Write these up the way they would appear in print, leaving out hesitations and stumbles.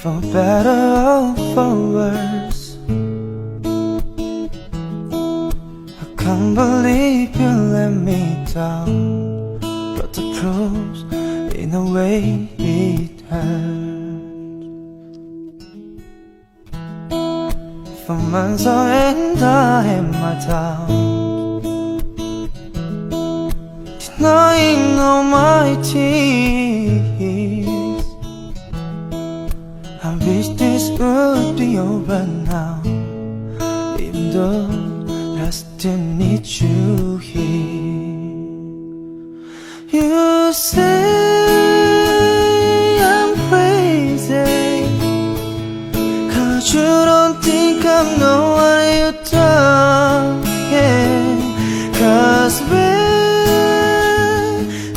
For better or for worse, I can't believe you let me down, but the proof's in a way it hurts. For months on end I had my doubts, denying all my tears. I wish this would be over now, even though I still need you here. You say I'm crazy, 'cause you don't think I know what you've done, yeah. 'Cause when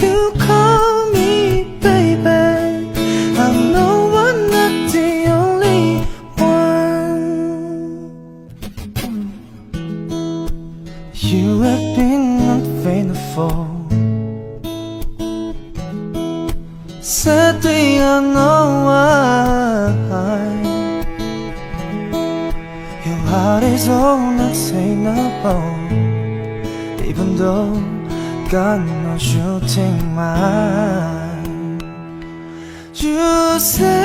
you call me baby, I know I'm not the only one. You have been unfaithful. Sadly I know why. Your heart is all not sayable, even though God knows you take mine. You say